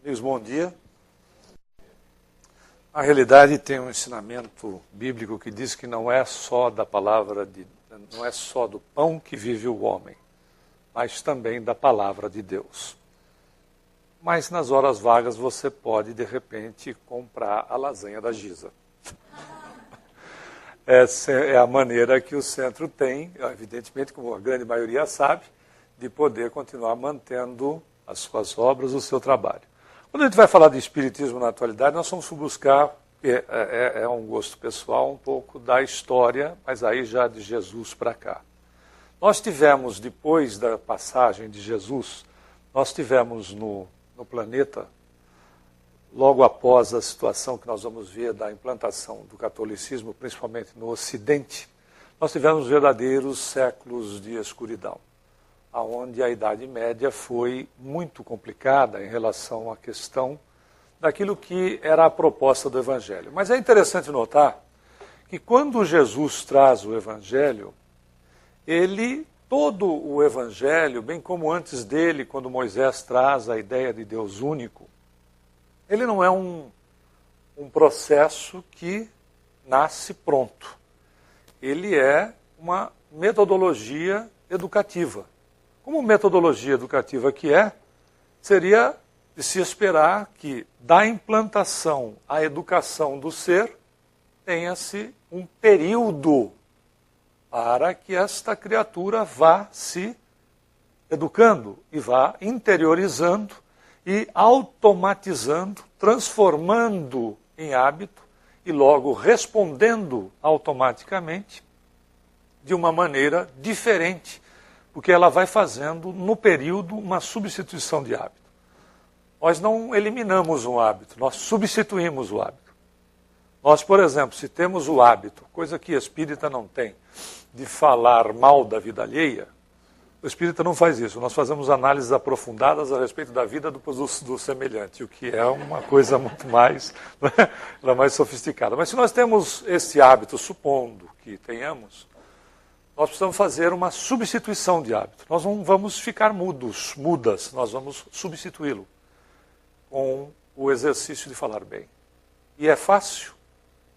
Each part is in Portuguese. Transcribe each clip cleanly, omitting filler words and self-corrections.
Amigos, bom dia. A realidade tem um ensinamento bíblico que diz que não é só não é só do pão que vive o homem, mas também da palavra de Deus. Mas nas horas vagas você pode, de repente, comprar a lasanha da Giza. Essa é a maneira que o centro tem, evidentemente, como a grande maioria sabe, de poder continuar mantendo as suas obras, o seu trabalho. Quando a gente vai falar de espiritismo na atualidade, nós vamos buscar, é um gosto pessoal, um pouco da história, mas aí já de Jesus para cá. Nós tivemos, depois da passagem de Jesus, nós tivemos no planeta, logo após a situação que nós vamos ver da implantação do catolicismo, principalmente no Ocidente, nós tivemos verdadeiros séculos de escuridão, onde a Idade Média foi muito complicada em relação à questão daquilo que era a proposta do Evangelho. Mas é interessante notar que quando Jesus traz o Evangelho, todo o Evangelho, bem como antes dele, quando Moisés traz a ideia de Deus único, ele não é um processo que nasce pronto. Ele é uma metodologia educativa. Como metodologia educativa que seria de se esperar que da implantação à educação do ser tenha-se um período para que esta criatura vá se educando e vá interiorizando e automatizando, transformando em hábito e logo respondendo automaticamente de uma maneira diferente, porque ela vai fazendo no período uma substituição de hábito. Nós não eliminamos um hábito, nós substituímos o hábito. Nós, por exemplo, se temos o hábito, coisa que espírita não tem, de falar mal da vida alheia, o espírita não faz isso. Nós fazemos análises aprofundadas a respeito da vida do semelhante, o que é uma coisa muito mais, mais sofisticada. Mas se nós temos esse hábito, supondo que tenhamos, nós precisamos fazer uma substituição de hábito. Nós não vamos ficar mudas, nós vamos substituí-lo com o exercício de falar bem. E é fácil?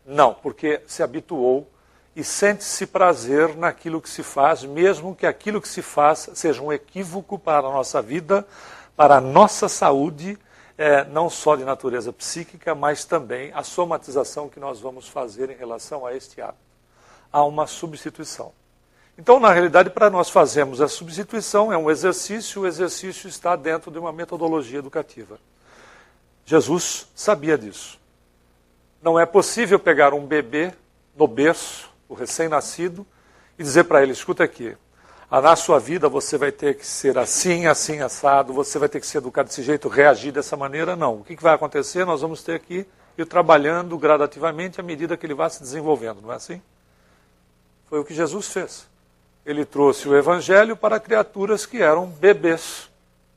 Não, porque se habituou e sente-se prazer naquilo que se faz, mesmo que aquilo que se faz seja um equívoco para a nossa vida, para a nossa saúde, não só de natureza psíquica, mas também a somatização que nós vamos fazer em relação a este hábito. Há uma substituição. Então, na realidade, para nós fazermos a substituição, é um exercício, o exercício está dentro de uma metodologia educativa. Jesus sabia disso. Não é possível pegar um bebê no berço, o recém-nascido, e dizer para ele, escuta aqui, na sua vida você vai ter que ser assim, assim, assado, você vai ter que ser educado desse jeito, reagir dessa maneira, não. O que vai acontecer? Nós vamos ter que ir trabalhando gradativamente à medida que ele vai se desenvolvendo, não é assim? Foi o que Jesus fez. Ele trouxe o Evangelho para criaturas que eram bebês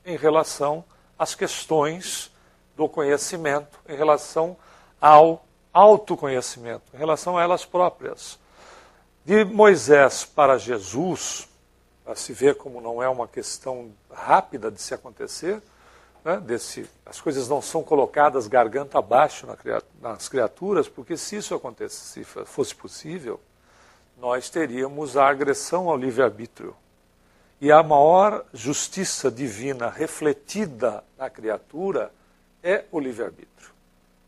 em relação às questões do conhecimento, em relação ao autoconhecimento, em relação a elas próprias. De Moisés para Jesus, para se ver como não é uma questão rápida de se acontecer, né, as coisas não são colocadas garganta abaixo nas criaturas, porque se isso acontecesse, se fosse possível, nós teríamos a agressão ao livre-arbítrio. E a maior justiça divina refletida na criatura é o livre-arbítrio.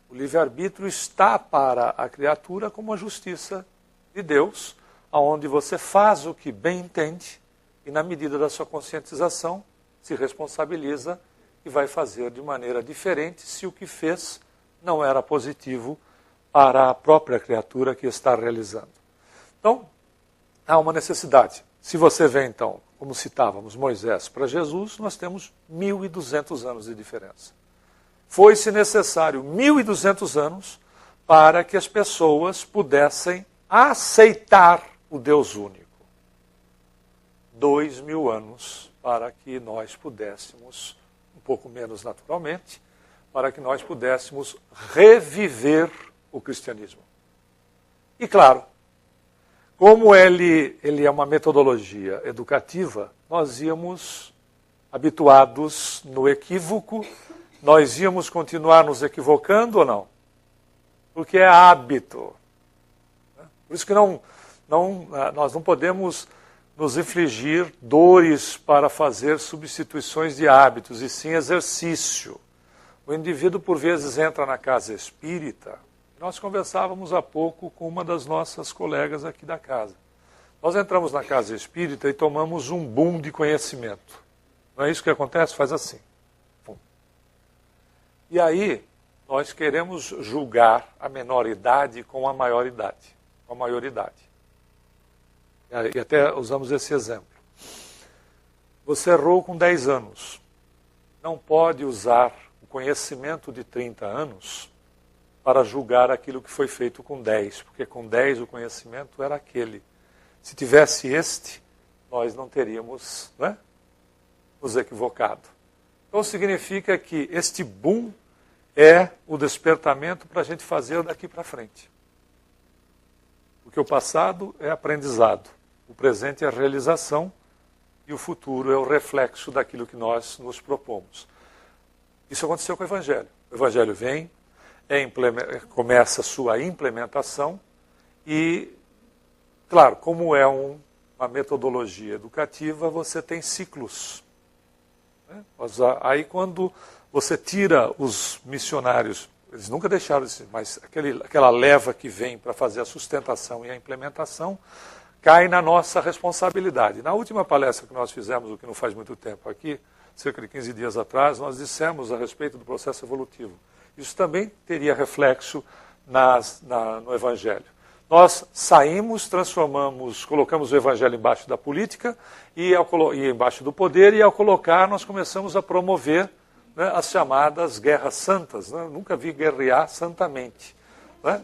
O livre-arbítrio está para a criatura como a justiça de Deus, onde você faz o que bem entende e, na medida da sua conscientização, se responsabiliza e vai fazer de maneira diferente se o que fez não era positivo para a própria criatura que está realizando. Então, há uma necessidade. Se você vê, então, como citávamos Moisés para Jesus, nós temos 1.200 anos de diferença. Foi-se necessário 1.200 anos para que as pessoas pudessem aceitar o Deus único. 2.000 anos para que nós pudéssemos, um pouco menos naturalmente, para que nós pudéssemos reviver o cristianismo. E claro, como ele é uma metodologia educativa, nós íamos habituados no equívoco nós íamos continuar nos equivocando ou não? Porque é hábito. Por isso que nós não podemos nos infligir dores para fazer substituições de hábitos, e sim exercício. O indivíduo, por vezes, entra na casa espírita. Nós conversávamos há pouco com uma das nossas colegas aqui da casa. Nós entramos na casa espírita e tomamos um boom de conhecimento. Não é isso que acontece? Faz assim. Pum. E aí, nós queremos julgar a menoridade com a maioridade, com a maioridade. E até usamos esse exemplo. Você errou com 10 anos. Não pode usar o conhecimento de 30 anos para julgar aquilo que foi feito com 10, porque com 10 o conhecimento era aquele. Se tivesse este, nós não teríamos, né, nos equivocado. Então significa que este boom é o despertamento para a gente fazer daqui para frente. Porque o passado é aprendizado, o presente é a realização e o futuro é o reflexo daquilo que nós nos propomos. Isso aconteceu com o Evangelho. O Evangelho vem, começa a sua implementação e, claro, como é uma metodologia educativa, você tem ciclos. Né? Aí quando você tira os missionários, eles nunca deixaram isso, mas aquela leva que vem para fazer a sustentação e a implementação, cai na nossa responsabilidade. Na última palestra que nós fizemos, o que não faz muito tempo aqui, cerca de 15 dias atrás, nós dissemos a respeito do processo evolutivo. Isso também teria reflexo no Evangelho. Nós saímos, transformamos, colocamos o Evangelho embaixo da política e embaixo do poder, e ao colocar nós começamos a promover, né, as chamadas guerras santas. Né? Eu nunca vi guerrear santamente. Né?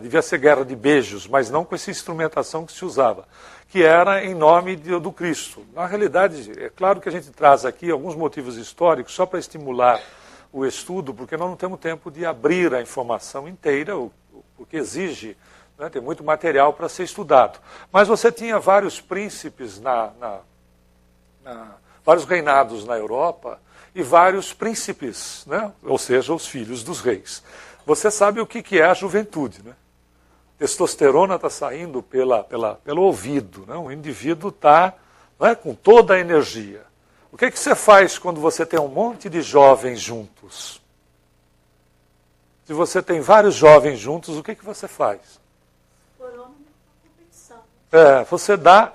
Devia ser guerra de beijos, mas não com essa instrumentação que se usava, que era em nome do Cristo. Na realidade, é claro que a gente traz aqui alguns motivos históricos só para estimular o estudo, porque nós não temos tempo de abrir a informação inteira, porque exige, né, tem muito material para ser estudado. Mas você tinha vários príncipes, vários reinados na Europa e vários príncipes, né, ou seja, os filhos dos reis. Você sabe o que é a juventude, né? Testosterona está saindo pelo ouvido, né? O indivíduo está, né, com toda a energia. O que você faz quando você tem um monte de jovens juntos? Se você tem vários jovens juntos, o que você faz? Você dá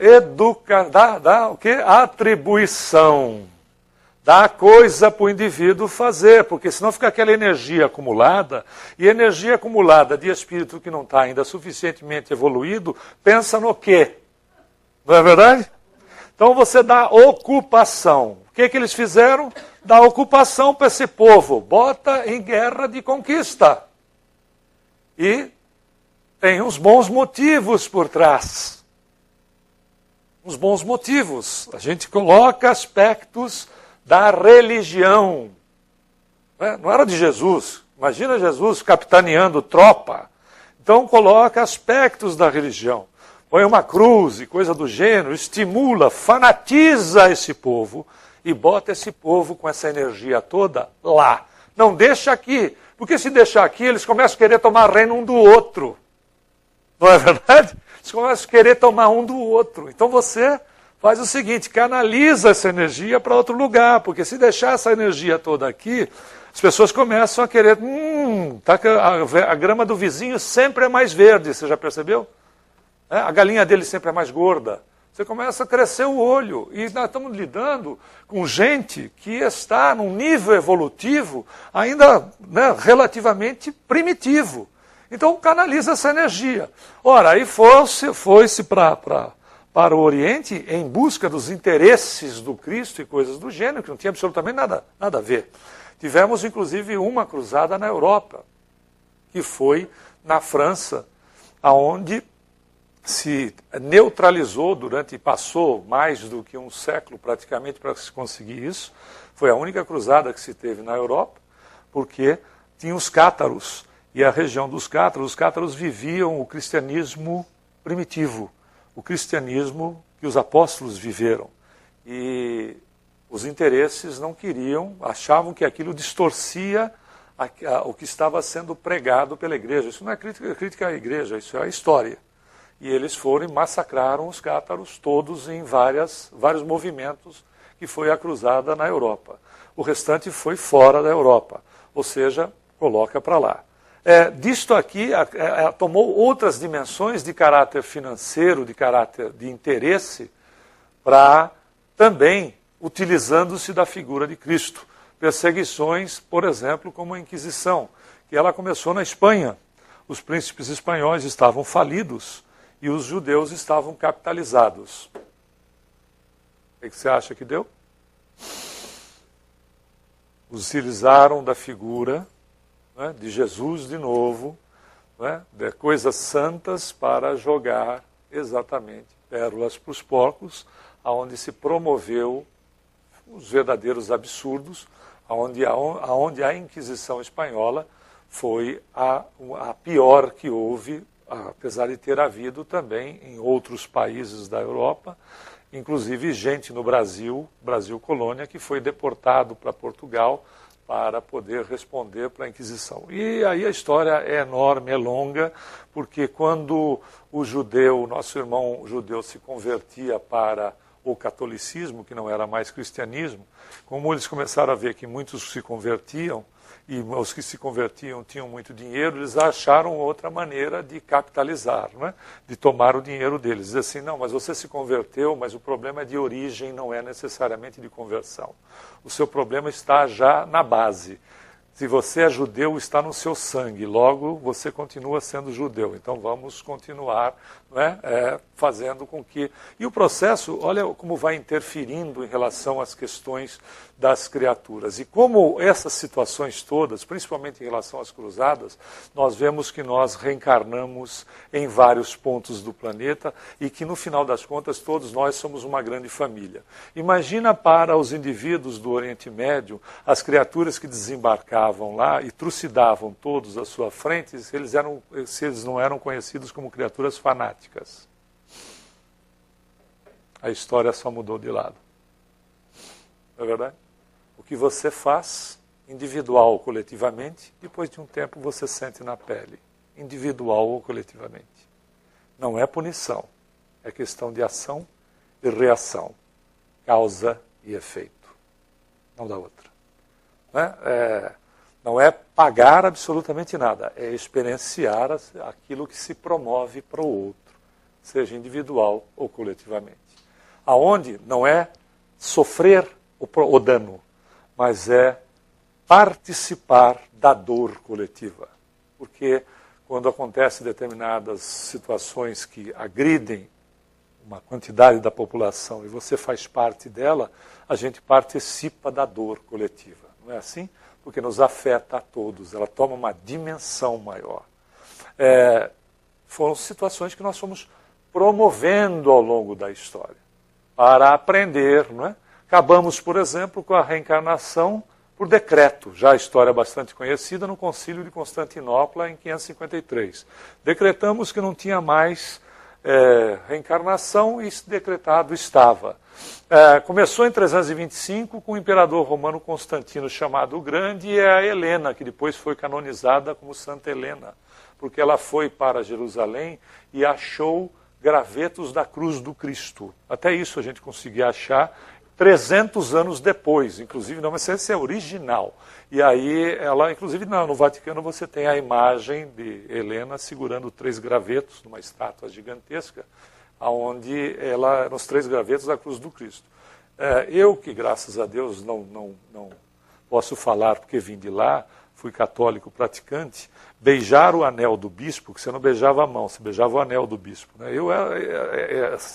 o quê? Atribuição. Dá coisa para o indivíduo fazer, porque senão fica aquela energia acumulada, e energia acumulada de espírito que não está ainda suficientemente evoluído, pensa no quê? Não é verdade? Então você dá ocupação. O que eles fizeram? Dá ocupação para esse povo. Bota em guerra de conquista. E tem uns bons motivos por trás. Uns bons motivos. A gente coloca aspectos da religião. Não era de Jesus. Imagina Jesus capitaneando tropa. Então coloca aspectos da religião. Põe uma cruz e coisa do gênero, estimula, fanatiza esse povo e bota esse povo com essa energia toda lá. Não deixa aqui, porque se deixar aqui, eles começam a querer tomar reino um do outro. Não é verdade? Eles começam a querer tomar um do outro. Então você faz o seguinte, canaliza essa energia para outro lugar, porque se deixar essa energia toda aqui, as pessoas começam a querer, a grama do vizinho sempre é mais verde, você já percebeu? A galinha dele sempre é mais gorda. Você começa a crescer o olho. E nós estamos lidando com gente que está num nível evolutivo ainda, né, relativamente primitivo. Então canaliza essa energia. Ora, aí foi-se para o Oriente em busca dos interesses do Cristo e coisas do gênero, que não tinha absolutamente nada a ver. Tivemos, inclusive, uma cruzada na Europa, que foi na França, aonde se neutralizou passou mais do que um século praticamente para se conseguir isso. Foi a única cruzada que se teve na Europa, porque tinha os cátaros, e a região dos cátaros, os cátaros viviam o cristianismo primitivo, o cristianismo que os apóstolos viveram. E Os interesses não queriam, achavam que aquilo distorcia o que estava sendo pregado pela igreja. Isso não é crítica à igreja, isso é a história. E eles foram e massacraram os cátaros todos em vários movimentos que foi a cruzada na Europa. O restante foi fora da Europa, ou seja, coloca para lá. Disto aqui tomou outras dimensões de caráter financeiro, de caráter de interesse, para também utilizando-se da figura de Cristo. Perseguições, por exemplo, como a Inquisição, que ela começou na Espanha. Os príncipes espanhóis estavam falidos e os judeus estavam capitalizados. O que você acha que deu? Utilizaram da figura, né, de Jesus de novo, né, de coisas santas para jogar exatamente pérolas para os porcos, aonde se promoveu os verdadeiros absurdos, aonde a Inquisição espanhola foi a pior que houve, apesar de ter havido também em outros países da Europa, inclusive gente no Brasil colônia, que foi deportado para Portugal para poder responder para a Inquisição. E aí a história é enorme, é longa, porque quando o nosso irmão judeu se convertia para o catolicismo, que não era mais cristianismo, como eles começaram a ver que muitos se convertiam, e os que se convertiam tinham muito dinheiro, eles acharam outra maneira de capitalizar, né? De tomar o dinheiro deles. Diz assim, não, mas você se converteu, mas o problema é de origem, não é necessariamente de conversão. O seu problema está já na base. Se você é judeu, está no seu sangue, logo você continua sendo judeu. Então vamos continuar, né, fazendo com que... E o processo, olha como vai interferindo em relação às questões das criaturas. E como essas situações todas, principalmente em relação às cruzadas, nós vemos que nós reencarnamos em vários pontos do planeta e que no final das contas todos nós somos uma grande família. Imagina para os indivíduos do Oriente Médio, as criaturas que desembarcavam lá e trucidavam todos à sua frente, se eles não eram conhecidos como criaturas fanáticas. A história só mudou de lado. Não é verdade? O que você faz, individual ou coletivamente, depois de um tempo você sente na pele, individual ou coletivamente. Não é punição, é questão de ação e reação, causa e efeito. Não dá outra. Não é pagar absolutamente nada, é experienciar aquilo que se promove para o outro, seja individual ou coletivamente. Aonde não é sofrer o dano, mas é participar da dor coletiva. Porque quando acontecem determinadas situações que agridem uma quantidade da população e você faz parte dela, a gente participa da dor coletiva. Não é assim? Porque nos afeta a todos, ela toma uma dimensão maior. Foram situações que nós fomos promovendo ao longo da história, para aprender, não é? Acabamos, por exemplo, com a reencarnação por decreto, já a história bastante conhecida, no Concílio de Constantinopla, em 553. Decretamos que não tinha mais reencarnação e isso decretado estava. Começou em 325 com o imperador romano Constantino, chamado o Grande, e a Helena, que depois foi canonizada como Santa Helena, porque ela foi para Jerusalém e achou gravetos da cruz do Cristo. Até isso a gente conseguia achar 300 anos depois, inclusive, não, mas esse é original. E aí, ela, inclusive, no Vaticano você tem a imagem de Helena segurando 3 gravetos numa estátua gigantesca, onde ela, nos 3 gravetos da cruz do Cristo. Eu, que graças a Deus não posso falar porque vim de lá, fui católico praticante, beijar o anel do bispo, que você não beijava a mão, você beijava o anel do bispo. Né?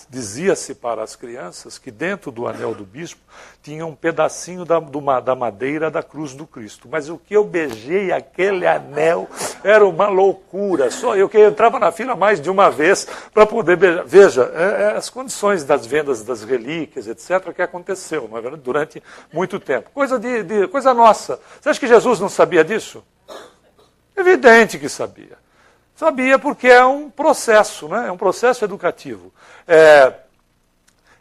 Dizia-se para as crianças que dentro do anel do bispo tinha um pedacinho da madeira da cruz do Cristo. Mas o que eu beijei aquele anel era uma loucura. Só eu que entrava na fila mais de uma vez para poder beijar. Veja, as condições das vendas das relíquias, etc., que aconteceu, não é verdade? Durante muito tempo. Coisa nossa. Você acha que Jesus não sabia disso? Evidente que sabia. Sabia porque é um processo, né? É um processo educativo.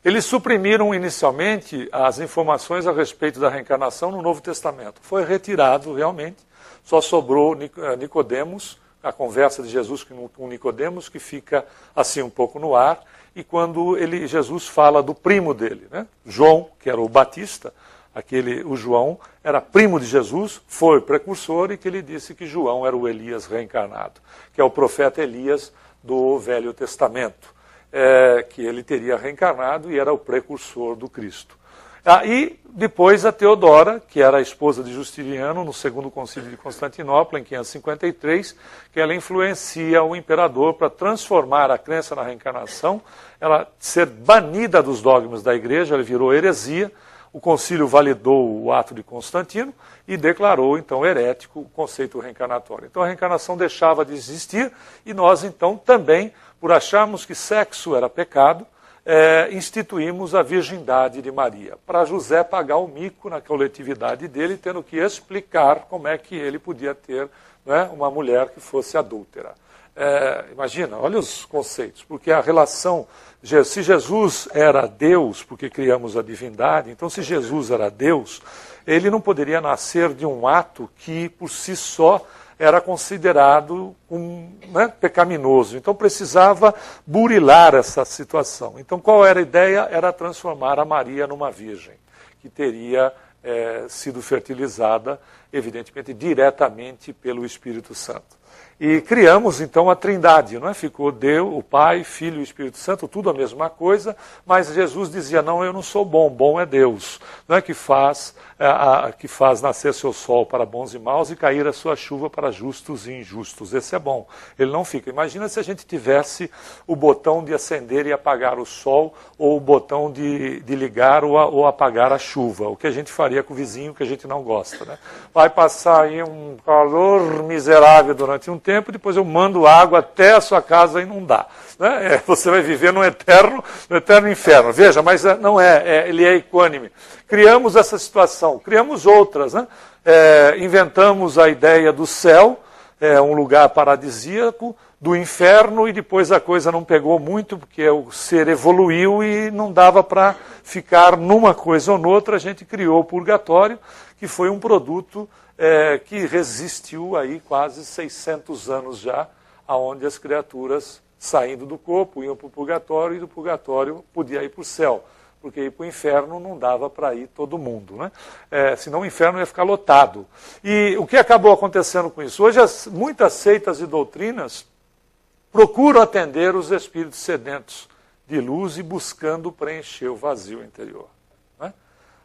Eles suprimiram inicialmente as informações a respeito da reencarnação no Novo Testamento. Foi retirado realmente, só sobrou Nicodemos, a conversa de Jesus com Nicodemos, que fica assim um pouco no ar, e quando Jesus fala do primo dele, né? João, que era o Batista, o João era primo de Jesus, foi precursor, e que ele disse que João era o Elias reencarnado, que é o profeta Elias do Velho Testamento, que ele teria reencarnado e era o precursor do Cristo. E depois a Teodora, que era a esposa de Justiniano, no segundo concílio de Constantinopla, em 553, que ela influencia o imperador para transformar a crença na reencarnação, ela ser banida dos dogmas da igreja, ela virou heresia. O concílio validou o ato de Constantino e declarou, então, herético o conceito reencarnatório. Então a reencarnação deixava de existir e nós, então, também, por acharmos que sexo era pecado, instituímos a virgindade de Maria, para José pagar o mico na coletividade dele, tendo que explicar como é que ele podia ter, né, uma mulher que fosse adúltera. Imagina, olha os conceitos, porque a relação, se Jesus era Deus, porque criamos a divindade, então se Jesus era Deus, ele não poderia nascer de um ato que por si só era considerado pecaminoso. Então precisava burilar essa situação. Então qual era a ideia? Era transformar a Maria numa virgem, que teria sido fertilizada, evidentemente, diretamente pelo Espírito Santo. E criamos, então, a Trindade, não é? Ficou Deus, o Pai, Filho e Espírito Santo, tudo a mesma coisa, mas Jesus dizia, não, eu não sou bom, bom é Deus, não é? que faz nascer seu sol para bons e maus e cair a sua chuva para justos e injustos. Esse é bom, ele não fica. Imagina se a gente tivesse o botão de acender e apagar o sol, ou o botão de ligar ou apagar a chuva, o que a gente faria com o vizinho que a gente não gosta, né? Vai passar aí um calor miserável durante um tempo, depois eu mando água até a sua casa e não dá. Né? Você vai viver no eterno inferno. Veja, mas não ele é equânime. Criamos essa situação, criamos outras. Né? Inventamos a ideia do céu, um lugar paradisíaco, do inferno, e depois a coisa não pegou muito, porque o ser evoluiu e não dava para ficar numa coisa ou noutra. A gente criou o purgatório, que foi um produto que resistiu aí quase 600 anos já, aonde as criaturas, saindo do corpo, iam para o purgatório, e do purgatório podia ir para o céu, porque ir para o inferno não dava para ir todo mundo, né? Senão o inferno ia ficar lotado. E o que acabou acontecendo com isso? Hoje muitas seitas e doutrinas procuram atender os espíritos sedentos de luz e buscando preencher o vazio interior. Né?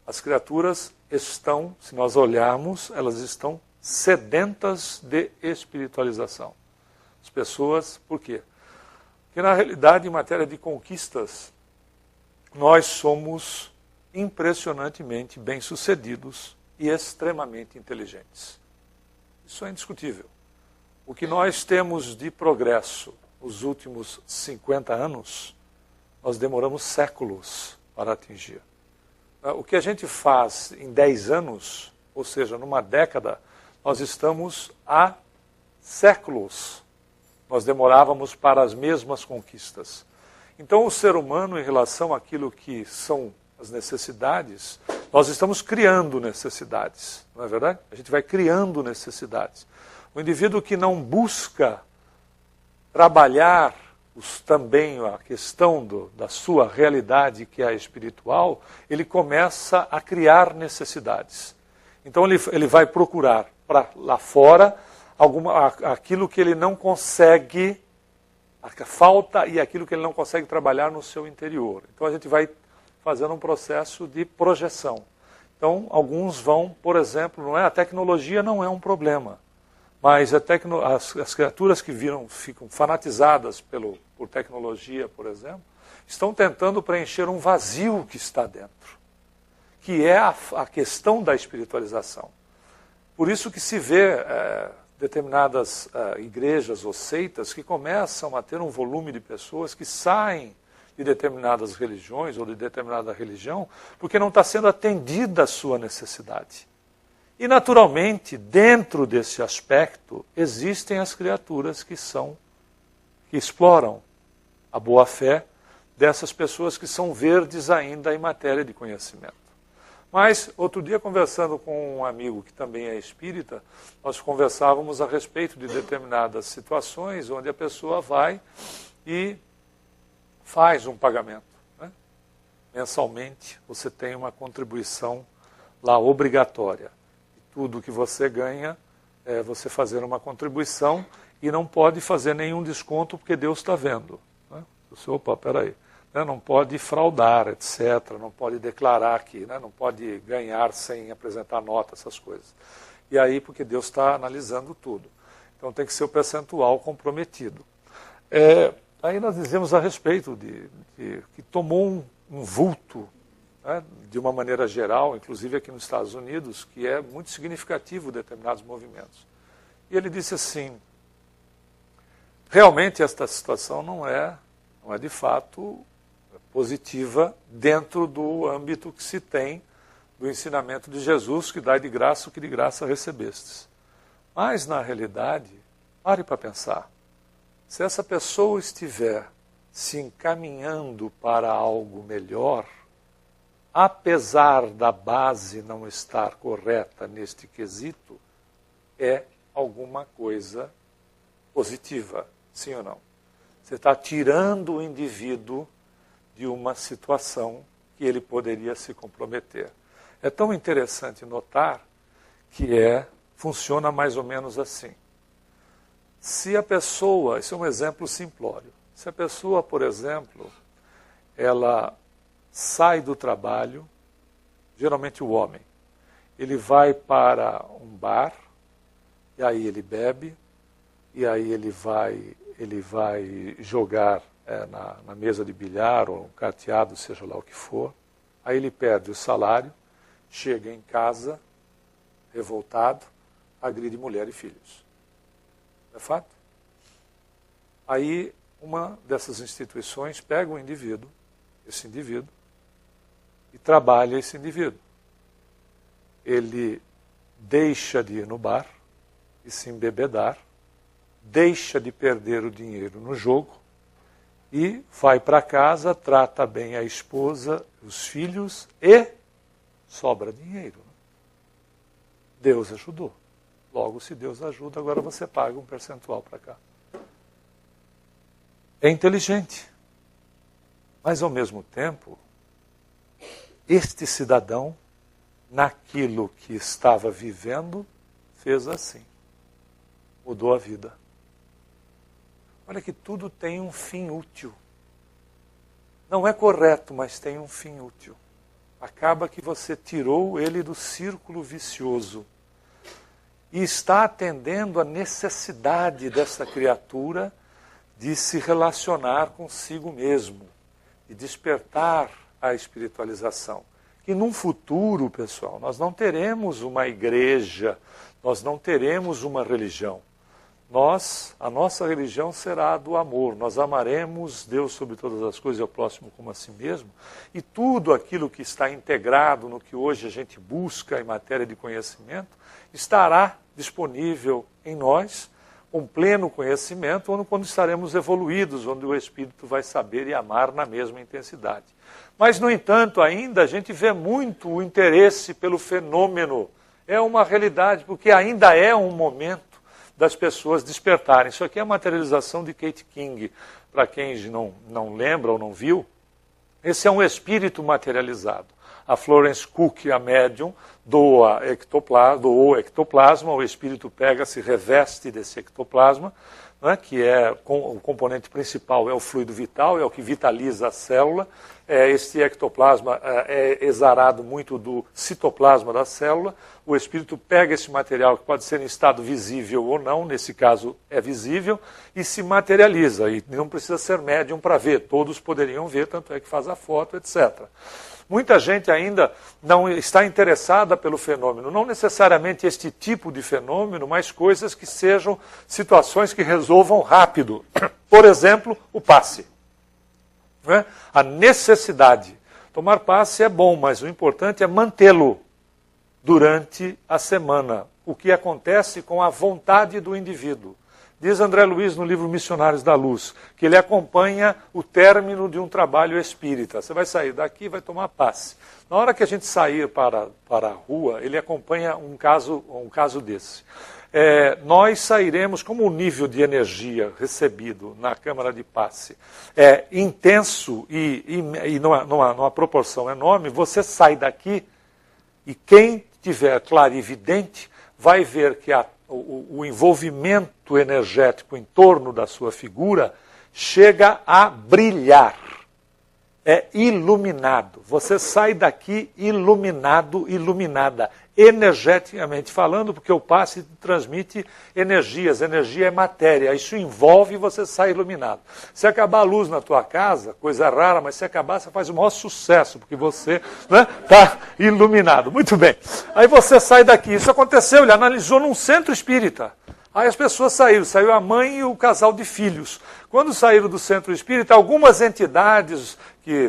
As criaturas estão, se nós olharmos, elas estão sedentas de espiritualização. As pessoas, por quê? Porque na realidade, em matéria de conquistas, nós somos impressionantemente bem-sucedidos e extremamente inteligentes. Isso é indiscutível. O que nós temos de progresso nos últimos 50 anos, nós demoramos séculos para atingir. O que a gente faz em 10 anos, ou seja, numa década, nós estamos há séculos. Nós demorávamos para as mesmas conquistas. Então, o ser humano, em relação àquilo que são as necessidades, nós estamos criando necessidades, não é verdade? A gente vai criando necessidades. O indivíduo que não busca trabalhar também a questão da sua realidade, que é a espiritual, ele começa a criar necessidades. Então ele vai procurar para lá fora aquilo que ele não consegue, a falta e aquilo que ele não consegue trabalhar no seu interior. Então a gente vai fazendo um processo de projeção. Então alguns vão, por exemplo, a tecnologia não é um problema. Mas as criaturas que ficam fanatizadas por tecnologia, por exemplo, estão tentando preencher um vazio que está dentro, que é a questão da espiritualização. Por isso que se vê determinadas igrejas ou seitas que começam a ter um volume de pessoas que saem de determinadas religiões ou de determinada religião, porque não está sendo atendida a sua necessidade. E, naturalmente, dentro desse aspecto, existem as criaturas que exploram a boa-fé dessas pessoas que são verdes ainda em matéria de conhecimento. Mas, outro dia, conversando com um amigo que também é espírita, nós conversávamos a respeito de determinadas situações onde a pessoa vai e faz um pagamento. Né? Mensalmente, você tem uma contribuição lá obrigatória. Tudo que você ganha é você fazer uma contribuição e não pode fazer nenhum desconto porque Deus está vendo. Né? Você, opa, peraí. Né? Não pode fraudar, etc. Não pode declarar aqui, né? Não pode ganhar sem apresentar nota, essas coisas. E aí, porque Deus está analisando tudo. Então tem que ser o percentual comprometido. Aí nós dizemos a respeito de que tomou um vulto, né, de uma maneira geral, inclusive aqui nos Estados Unidos, que é muito significativo determinados movimentos. E ele disse assim, realmente esta situação não é de fato positiva dentro do âmbito que se tem do ensinamento de Jesus, que dai de graça o que de graça recebestes. Mas, na realidade, pare para pensar. Se essa pessoa estiver se encaminhando para algo melhor, apesar da base não estar correta neste quesito, é alguma coisa positiva, sim ou não? Você está tirando o indivíduo de uma situação que ele poderia se comprometer. É tão interessante notar que funciona mais ou menos assim. Se a pessoa, esse é um exemplo simplório, se a pessoa, por exemplo, ela sai do trabalho, geralmente o homem, ele vai para um bar, e aí ele bebe, e aí ele vai jogar na mesa de bilhar ou um carteado, seja lá o que for, aí ele perde o salário, chega em casa, revoltado, agride mulher e filhos. É fato? Aí uma dessas instituições pega o indivíduo, esse indivíduo, e trabalha esse indivíduo. Ele deixa de ir no bar e se embebedar, deixa de perder o dinheiro no jogo e vai para casa, trata bem a esposa, os filhos e sobra dinheiro. Deus ajudou. Logo, se Deus ajuda, agora você paga um percentual para cá. É inteligente. Mas, ao mesmo tempo, este cidadão, naquilo que estava vivendo, fez assim. Mudou a vida. Olha que tudo tem um fim útil. Não é correto, mas tem um fim útil. Acaba que você tirou ele do círculo vicioso e está atendendo a necessidade dessa criatura de se relacionar consigo mesmo, de despertar a espiritualização. Que num futuro, pessoal, nós não teremos uma igreja, nós não teremos uma religião. A nossa religião será a do amor. Nós amaremos Deus sobre todas as coisas e ao próximo como a si mesmo. E tudo aquilo que está integrado no que hoje a gente busca em matéria de conhecimento estará disponível em nós, com pleno conhecimento, quando estaremos evoluídos, onde o Espírito vai saber e amar na mesma intensidade. Mas, no entanto, ainda a gente vê muito o interesse pelo fenômeno. É uma realidade, porque ainda é um momento das pessoas despertarem. Isso aqui é a materialização de Kate King. Para quem não lembra ou não viu, esse é um espírito materializado. A Florence Cook, a médium, doou ectoplasma, o espírito pega, se reveste desse ectoplasma, né, que o componente principal é o fluido vital, é o que vitaliza a célula. Este ectoplasma é exarado muito do citoplasma da célula. O espírito pega esse material, que pode ser em estado visível ou não, nesse caso é visível, e se materializa. E não precisa ser médium para ver, todos poderiam ver, tanto é que faz a foto, etc. Muita gente ainda não está interessada pelo fenômeno, não necessariamente este tipo de fenômeno, mas coisas que sejam situações que resolvam rápido. Por exemplo, o passe. Né? A necessidade. Tomar passe é bom, mas o importante é mantê-lo durante a semana. O que acontece com a vontade do indivíduo. Diz André Luiz no livro Missionários da Luz, que ele acompanha o término de um trabalho espírita. Você vai sair daqui e vai tomar passe. Na hora que a gente sair para a rua, ele acompanha um caso desse. Nós sairemos, como o nível de energia recebido na câmara de passe é intenso e numa proporção enorme, você sai daqui e quem tiver clarividente vai ver que o envolvimento energético em torno da sua figura chega a brilhar. É iluminado. Você sai daqui iluminado, iluminada, energeticamente falando, porque o passe transmite energias. Energia é matéria. Isso envolve e você sai iluminado. Se acabar a luz na tua casa, coisa rara, mas se acabar, você faz o maior sucesso, porque você está iluminado. Muito bem. Aí você sai daqui. Isso aconteceu, ele analisou num centro espírita. Aí as pessoas saiu a mãe e o casal de filhos. Quando saíram do centro espírita, algumas entidades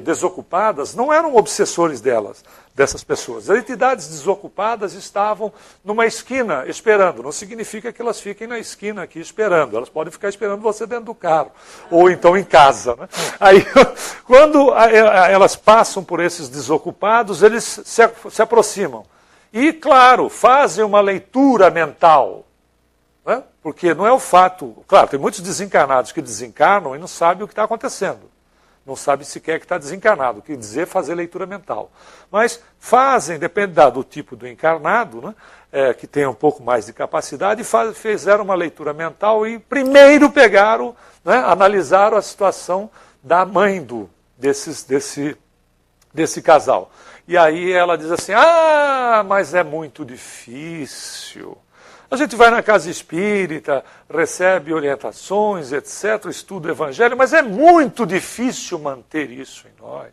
desocupadas não eram obsessores dessas pessoas. As entidades desocupadas estavam numa esquina esperando. Não significa que elas fiquem na esquina aqui esperando. Elas podem ficar esperando você dentro do carro. Ou então em casa. Né? Aí, quando elas passam por esses desocupados, eles se aproximam. E, claro, fazem uma leitura mental. Né? Porque não é o fato... Claro, tem muitos desencarnados que desencarnam e não sabem o que está acontecendo. Não sabe sequer que está desencarnado, o que dizer fazer leitura mental. Mas fazem, depende do tipo do encarnado, né, que tem um pouco mais de capacidade, fizeram uma leitura mental e primeiro pegaram, né, analisaram a situação da mãe desse casal. E aí ela diz assim, mas é muito difícil. A gente vai na casa espírita, recebe orientações, etc., estuda o evangelho, mas é muito difícil manter isso em nós,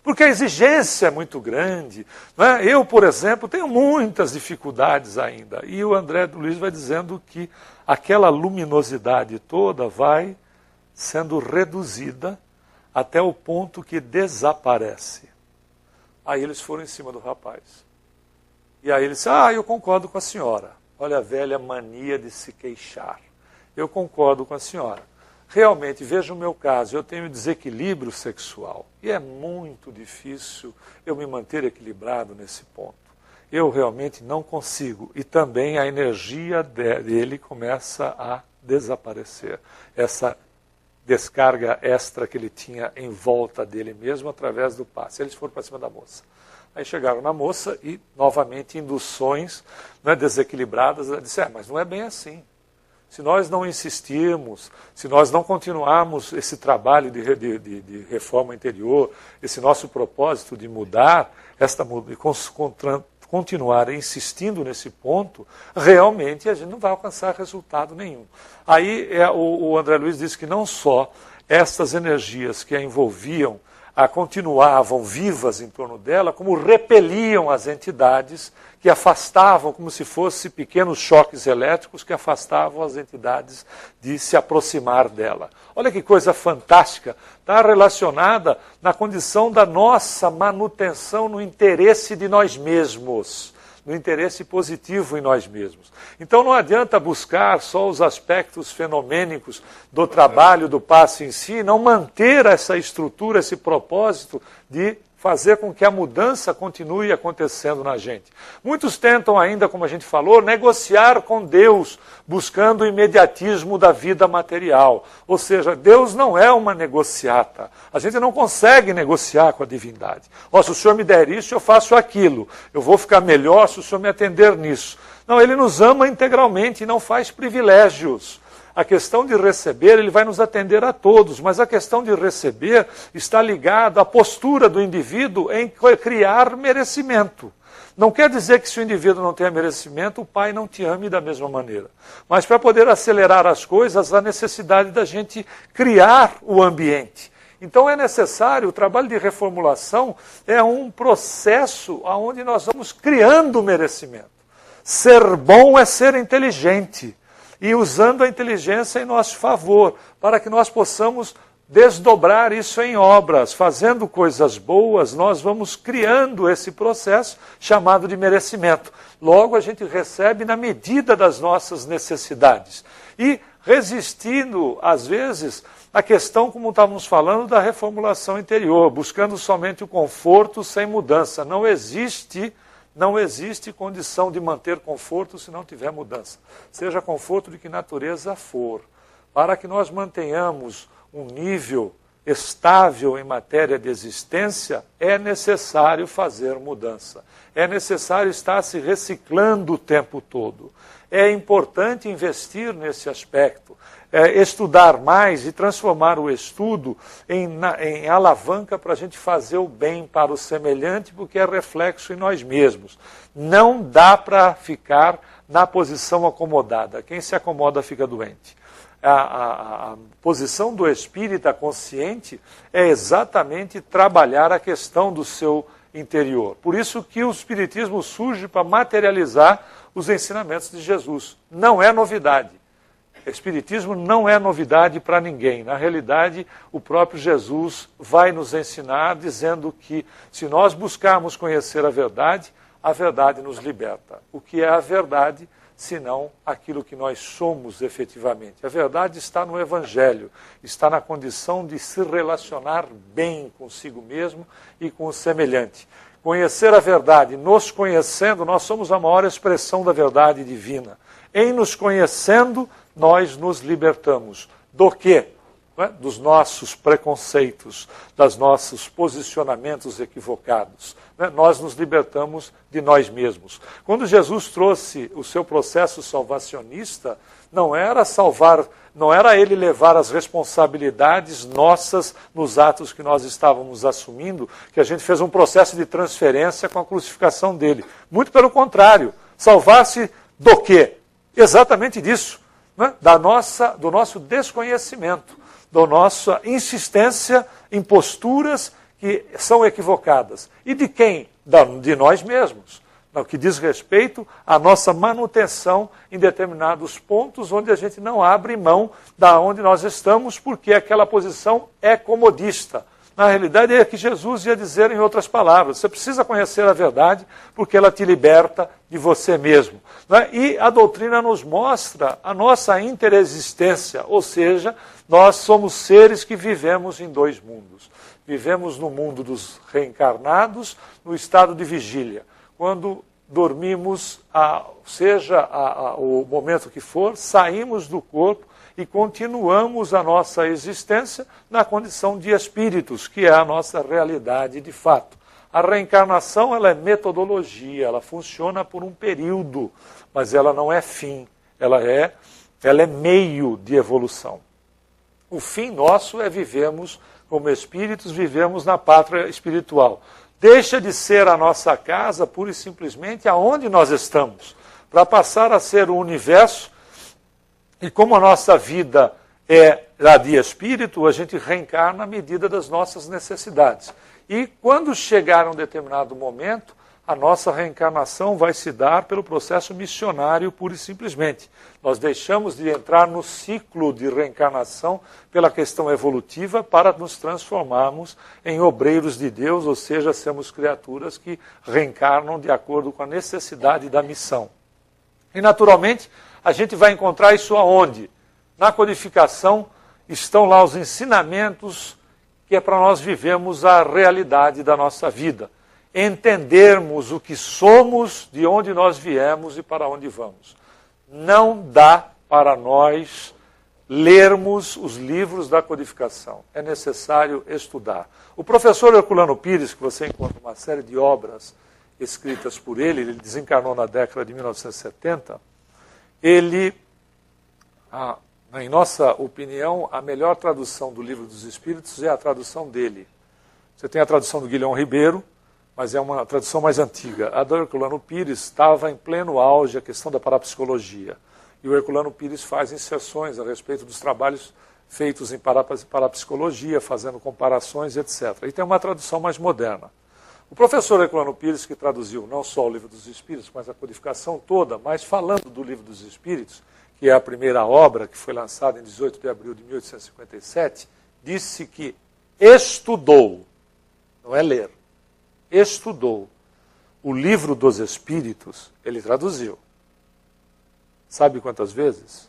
porque a exigência é muito grande. Não é? Eu, por exemplo, tenho muitas dificuldades ainda, e o André Luiz vai dizendo que aquela luminosidade toda vai sendo reduzida até o ponto que desaparece. Aí eles foram em cima do rapaz. E aí ele disse, eu concordo com a senhora. Olha a velha mania de se queixar. Eu concordo com a senhora. Realmente, veja o meu caso, eu tenho desequilíbrio sexual. E é muito difícil eu me manter equilibrado nesse ponto. Eu realmente não consigo. E também a energia dele começa a desaparecer. Essa descarga extra que ele tinha em volta dele mesmo através do passe. Eles foram para cima da moça. Aí chegaram na moça e, novamente, induções, né, desequilibradas. Ela disse, mas não é bem assim. Se nós não insistirmos, se nós não continuarmos esse trabalho de reforma interior, esse nosso propósito de mudar, continuar insistindo nesse ponto, realmente a gente não vai alcançar resultado nenhum. Aí o André Luiz disse que não só essas energias que a envolviam continuavam vivas em torno dela, como repeliam as entidades que afastavam, como se fossem pequenos choques elétricos que afastavam as entidades de se aproximar dela. Olha que coisa fantástica, está relacionada na condição da nossa manutenção no interesse de nós mesmos, no interesse positivo em nós mesmos. Então não adianta buscar só os aspectos fenomênicos do trabalho do passe em si, não manter essa estrutura, esse propósito de fazer com que a mudança continue acontecendo na gente. Muitos tentam ainda, como a gente falou, negociar com Deus, buscando o imediatismo da vida material. Ou seja, Deus não é uma negociata. A gente não consegue negociar com a divindade. Se o Senhor me der isso, eu faço aquilo. Eu vou ficar melhor se o Senhor me atender nisso. Não, Ele nos ama integralmente e não faz privilégios. A questão de receber, Ele vai nos atender a todos, mas a questão de receber está ligada à postura do indivíduo em criar merecimento. Não quer dizer que se o indivíduo não tenha merecimento, o Pai não te ame da mesma maneira. Mas para poder acelerar as coisas, há necessidade da gente criar o ambiente. Então é necessário, o trabalho de reformulação é um processo onde nós vamos criando merecimento. Ser bom é ser inteligente. E usando a inteligência em nosso favor, para que nós possamos desdobrar isso em obras. Fazendo coisas boas, nós vamos criando esse processo chamado de merecimento. Logo, a gente recebe na medida das nossas necessidades. E resistindo, às vezes, à questão, como estávamos falando, da reformulação interior, buscando somente o conforto sem mudança. Não existe condição de manter conforto se não tiver mudança. Seja conforto de que natureza for. Para que nós mantenhamos um nível estável em matéria de existência, é necessário fazer mudança. É necessário estar se reciclando o tempo todo. É importante investir nesse aspecto, estudar mais e transformar o estudo em alavanca para a gente fazer o bem para o semelhante, porque é reflexo em nós mesmos. Não dá para ficar na posição acomodada. Quem se acomoda fica doente. A posição do espírita consciente é exatamente trabalhar a questão do seu interior. Por isso que o espiritismo surge para materializar os ensinamentos de Jesus. Não é novidade. O espiritismo não é novidade para ninguém. Na realidade, o próprio Jesus vai nos ensinar dizendo que se nós buscarmos conhecer a verdade nos liberta. O que é a verdade? Senão aquilo que nós somos efetivamente. A verdade está no Evangelho, está na condição de se relacionar bem consigo mesmo e com o semelhante. Conhecer a verdade, nos conhecendo, nós somos a maior expressão da verdade divina. Em nos conhecendo, nós nos libertamos. Do quê? Dos nossos preconceitos, dos nossos posicionamentos equivocados. Nós nos libertamos de nós mesmos. Quando Jesus trouxe o seu processo salvacionista, não era ele levar as responsabilidades nossas nos atos que nós estávamos assumindo, que a gente fez um processo de transferência com a crucificação dele. Muito pelo contrário, salvar-se do quê? Exatamente disso, do nosso desconhecimento, da nossa insistência em posturas que são equivocadas. E de quem? De nós mesmos. No que diz respeito à nossa manutenção em determinados pontos onde a gente não abre mão da onde nós estamos, porque aquela posição é comodista. Na realidade, é que Jesus ia dizer em outras palavras. Você precisa conhecer a verdade, porque ela te liberta de você mesmo. E a doutrina nos mostra a nossa interexistência, ou seja, nós somos seres que vivemos em dois mundos. Vivemos no mundo dos reencarnados, no estado de vigília. Quando dormimos, seja o momento que for, saímos do corpo e continuamos a nossa existência na condição de espíritos, que é a nossa realidade de fato. A reencarnação ela é metodologia, ela funciona por um período, mas ela não é fim, ela é meio de evolução. O fim nosso é vivemos como espíritos, vivemos na pátria espiritual. Deixa de ser a nossa casa, pura e simplesmente, aonde nós estamos, para passar a ser o universo. E como a nossa vida é a de espírito, a gente reencarna à medida das nossas necessidades. E quando chegar um determinado momento, a nossa reencarnação vai se dar pelo processo missionário, pura e simplesmente. Nós deixamos de entrar no ciclo de reencarnação pela questão evolutiva para nos transformarmos em obreiros de Deus, ou seja, sermos criaturas que reencarnam de acordo com a necessidade da missão. E, naturalmente, a gente vai encontrar isso aonde? Na codificação estão lá os ensinamentos que é para nós vivermos a realidade da nossa vida. Entendermos o que somos, de onde nós viemos e para onde vamos. Não dá para nós lermos os livros da codificação. É necessário estudar. O professor Herculano Pires, que você encontra uma série de obras escritas por ele desencarnou na década de 1970, ele, em nossa opinião, a melhor tradução do Livro dos Espíritos é a tradução dele. Você tem a tradução do Guilhom Ribeiro, mas é uma tradução mais antiga. A do Herculano Pires estava em pleno auge a questão da parapsicologia. E o Herculano Pires faz inserções a respeito dos trabalhos feitos em parapsicologia, fazendo comparações, etc. E tem uma tradução mais moderna. O professor Herculano Pires, que traduziu não só o Livro dos Espíritos, mas a codificação toda, mas falando do Livro dos Espíritos, que é a primeira obra que foi lançada em 18 de abril de 1857, disse que estudou, não é ler, estudou o livro dos Espíritos, ele traduziu. Sabe quantas vezes?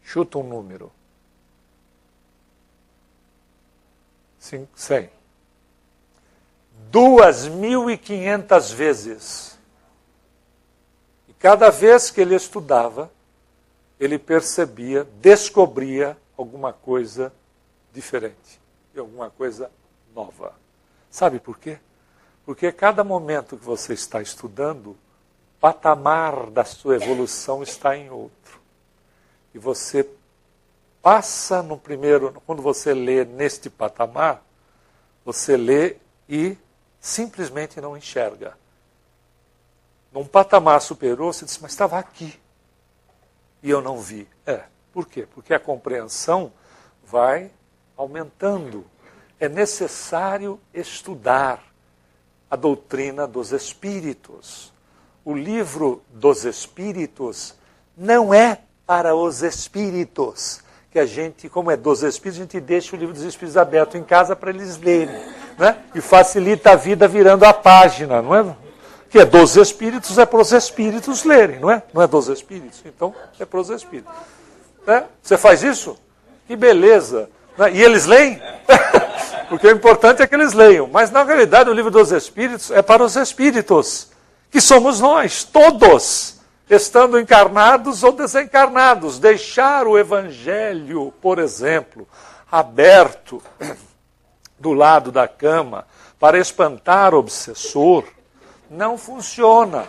Chuta um número. 100. 2.500 vezes. E cada vez que ele estudava, ele percebia, descobria alguma coisa diferente e alguma coisa nova. Sabe por quê? Porque cada momento que você está estudando, o patamar da sua evolução está em outro. E você passa no primeiro, quando você lê neste patamar, você lê e simplesmente não enxerga. Num patamar superior, você diz, mas estava aqui. E eu não vi. Por quê? Porque a compreensão vai aumentando. É necessário estudar a doutrina dos Espíritos. O livro dos Espíritos não é para os Espíritos. Que a gente, como é dos Espíritos, a gente deixa o livro dos Espíritos aberto em casa para eles lerem. Né? E facilita a vida virando a página, não é? Que é dos Espíritos, é para os Espíritos lerem, não é? Não é dos Espíritos, então é para os Espíritos. Né? Você faz isso? Que beleza! Né? E eles leem? Porque o importante é que eles leiam. Mas na realidade o livro dos Espíritos é para os Espíritos, que somos nós, todos, estando encarnados ou desencarnados. Deixar o Evangelho, por exemplo, aberto do lado da cama para espantar o obsessor, não funciona.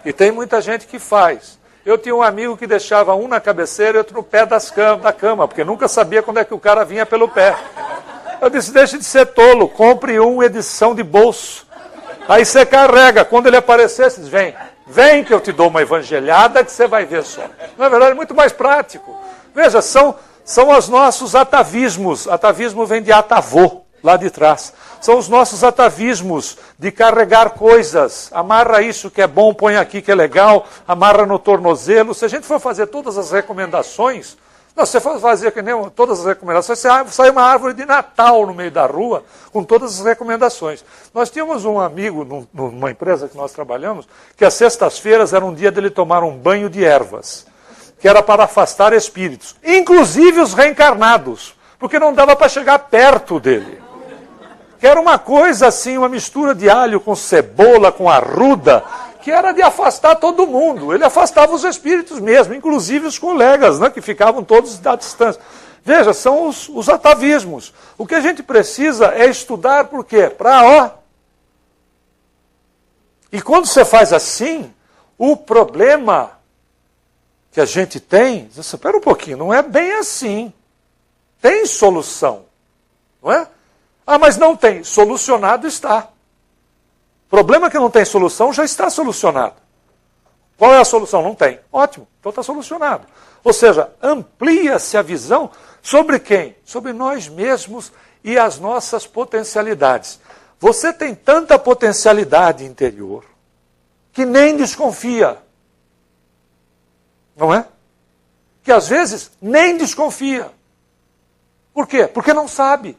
E tem muita gente que faz. Eu tinha um amigo que deixava um na cabeceira e outro no pé da cama, porque nunca sabia quando é que o cara vinha pelo pé. Eu disse, deixe de ser tolo, compre uma edição de bolso. Aí você carrega, quando ele aparecer, você diz, vem que eu te dou uma evangelhada que você vai ver só. Na verdade, é muito mais prático. Veja, são os nossos atavismos. Atavismo vem de atavô, lá de trás. São os nossos atavismos de carregar coisas. Amarra isso que é bom, põe aqui que é legal, amarra no tornozelo. Se a gente for fazer todas as recomendações, você for fazer que nem todas as recomendações, sai uma árvore de Natal no meio da rua com todas as recomendações. Nós tínhamos um amigo numa empresa que nós trabalhamos, que às sextas-feiras era um dia dele tomar um banho de ervas, que era para afastar espíritos, inclusive os reencarnados, porque não dava para chegar perto dele. Que era uma coisa assim, uma mistura de alho com cebola, com arruda, que era de afastar todo mundo. Ele afastava os espíritos mesmo, inclusive os colegas, né, que ficavam todos à distância. Veja, são os atavismos. O que a gente precisa é estudar por quê? E quando você faz assim, o problema que a gente tem, espera um pouquinho, não é bem assim. Tem solução, não é? Mas não tem. Solucionado está. Problema que não tem solução já está solucionado. Qual é a solução? Não tem. Ótimo, então está solucionado. Ou seja, amplia-se a visão sobre quem? Sobre nós mesmos e as nossas potencialidades. Você tem tanta potencialidade interior que nem desconfia. Não é? Que às vezes nem desconfia. Por quê? Porque não sabe.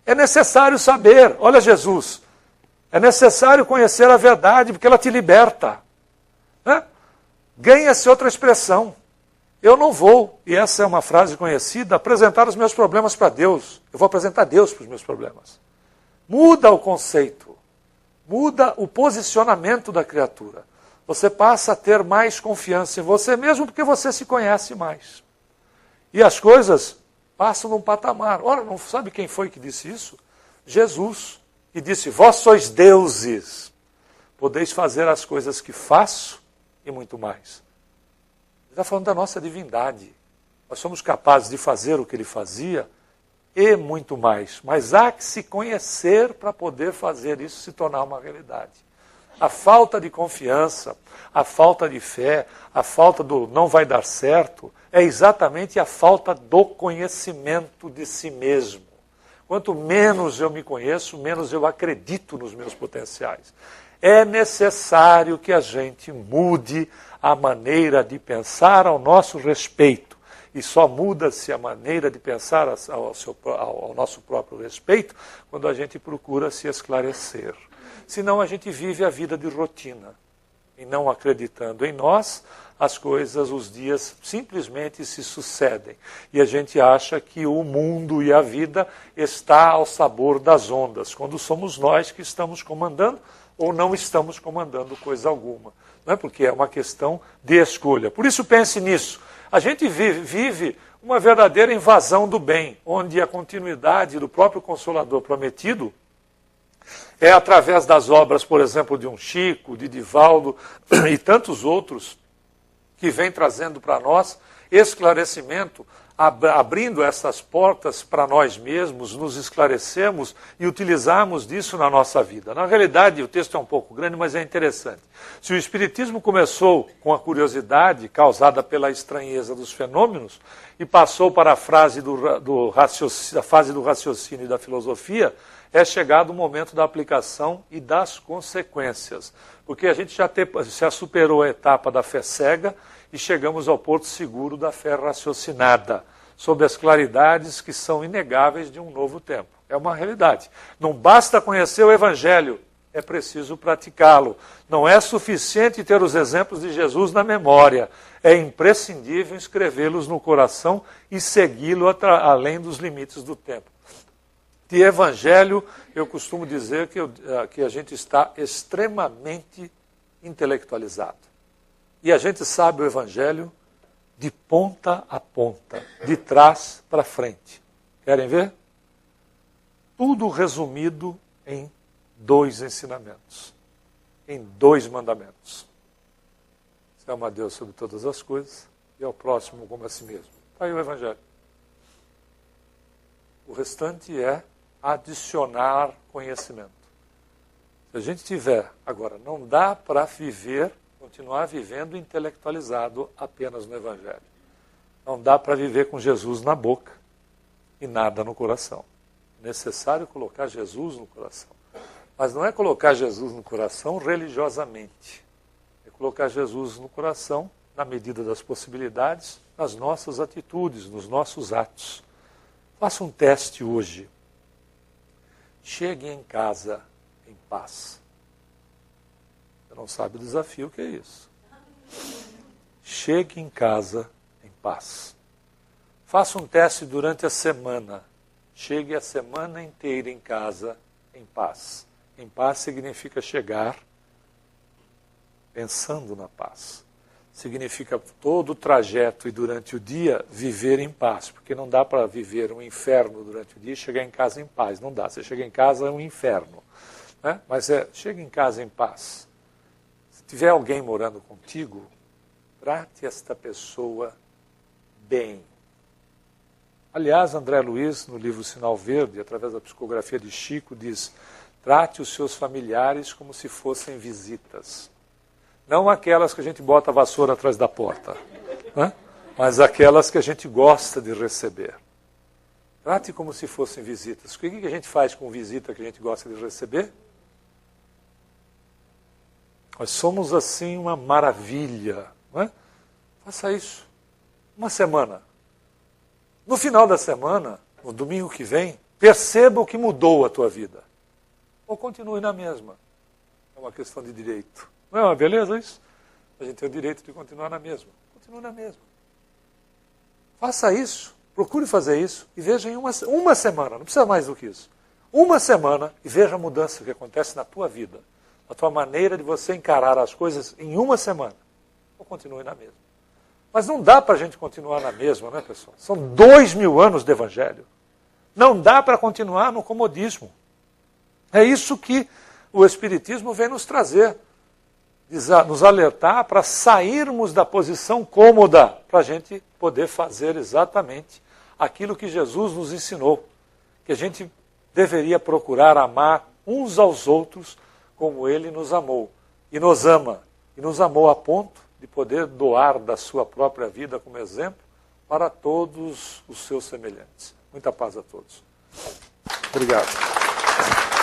É necessário saber. Olha Jesus. É necessário conhecer a verdade, porque ela te liberta. Né? Ganha-se outra expressão. Eu não vou, e essa é uma frase conhecida, apresentar os meus problemas para Deus. Eu vou apresentar Deus para os meus problemas. Muda o conceito. Muda o posicionamento da criatura. Você passa a ter mais confiança em você mesmo, porque você se conhece mais. E as coisas passam num patamar. Ora, não sabe quem foi que disse isso? Jesus. E disse, vós sois deuses, podeis fazer as coisas que faço e muito mais. Ele está falando da nossa divindade. Nós somos capazes de fazer o que ele fazia e muito mais. Mas há que se conhecer para poder fazer isso se tornar uma realidade. A falta de confiança, a falta de fé, a falta do não vai dar certo, é exatamente a falta do conhecimento de si mesmo. Quanto menos eu me conheço, menos eu acredito nos meus potenciais. É necessário que a gente mude a maneira de pensar ao nosso respeito e só muda-se a maneira de pensar ao nosso próprio respeito quando a gente procura se esclarecer. Senão a gente vive a vida de rotina, e não acreditando em nós, as coisas, os dias simplesmente se sucedem. E a gente acha que o mundo e a vida está ao sabor das ondas, quando somos nós que estamos comandando ou não estamos comandando coisa alguma. Não é? Porque é uma questão de escolha. Por isso pense nisso. A gente vive uma verdadeira invasão do bem, onde a continuidade do próprio Consolador prometido é através das obras, por exemplo, de um Chico, de Divaldo e tantos outros, que vem trazendo para nós esclarecimento, abrindo essas portas para nós mesmos, nos esclarecermos e utilizarmos disso na nossa vida. Na realidade, o texto é um pouco grande, mas é interessante. Se o Espiritismo começou com a curiosidade causada pela estranheza dos fenômenos e passou para a fase do raciocínio e da filosofia, é chegado o momento da aplicação e das consequências. Porque a gente já superou a etapa da fé cega e chegamos ao porto seguro da fé raciocinada, sob as claridades que são inegáveis de um novo tempo. É uma realidade. Não basta conhecer o Evangelho, é preciso praticá-lo. Não é suficiente ter os exemplos de Jesus na memória. É imprescindível escrevê-los no coração e segui-lo além dos limites do tempo. De Evangelho, eu costumo dizer que a gente está extremamente intelectualizado. E a gente sabe o Evangelho de ponta a ponta, de trás para frente. Querem ver? Tudo resumido em 2 ensinamentos, em 2 mandamentos. Você ama a Deus sobre todas as coisas e ao próximo como a si mesmo. Está aí o Evangelho. O restante é adicionar conhecimento. Se a gente tiver, agora, não dá para continuar vivendo intelectualizado apenas no Evangelho. Não dá para viver com Jesus na boca e nada no coração. É necessário colocar Jesus no coração. Mas não é colocar Jesus no coração religiosamente. É colocar Jesus no coração na medida das possibilidades, nas nossas atitudes, nos nossos atos. Faça um teste hoje. Chegue em casa em paz. Você não sabe o desafio que é isso. Chegue em casa em paz. Faça um teste durante a semana. Chegue a semana inteira em casa em paz. Em paz significa chegar pensando na paz. Significa todo o trajeto e durante o dia viver em paz, porque não dá para viver um inferno durante o dia e chegar em casa em paz, não dá. Você chega em casa é um inferno, né? Mas chega em casa em paz. Se tiver alguém morando contigo, trate esta pessoa bem. Aliás, André Luiz, no livro Sinal Verde, através da psicografia de Chico, diz: trate os seus familiares como se fossem visitas. Não aquelas que a gente bota a vassoura atrás da porta, né? Mas aquelas que a gente gosta de receber. Trate como se fossem visitas. O que a gente faz com visita que a gente gosta de receber? Nós somos assim uma maravilha, não é? Faça isso. Uma semana. No final da semana, no domingo que vem, perceba o que mudou a tua vida. Ou continue na mesma. É uma questão de direito. Não é uma beleza isso? A gente tem o direito de continuar na mesma. Continue na mesma. Faça isso. Procure fazer isso e veja em uma semana. Não precisa mais do que isso. Uma semana e veja a mudança que acontece na tua vida. A tua maneira de você encarar as coisas em uma semana. Ou continue na mesma. Mas não dá para a gente continuar na mesma, né, pessoal? São 2000 anos de Evangelho. Não dá para continuar no comodismo. É isso que o Espiritismo vem nos trazer. Nos alertar para sairmos da posição cômoda, para a gente poder fazer exatamente aquilo que Jesus nos ensinou, que a gente deveria procurar amar uns aos outros como Ele nos amou, e nos ama, e nos amou a ponto de poder doar da sua própria vida como exemplo para todos os seus semelhantes. Muita paz a todos. Obrigado.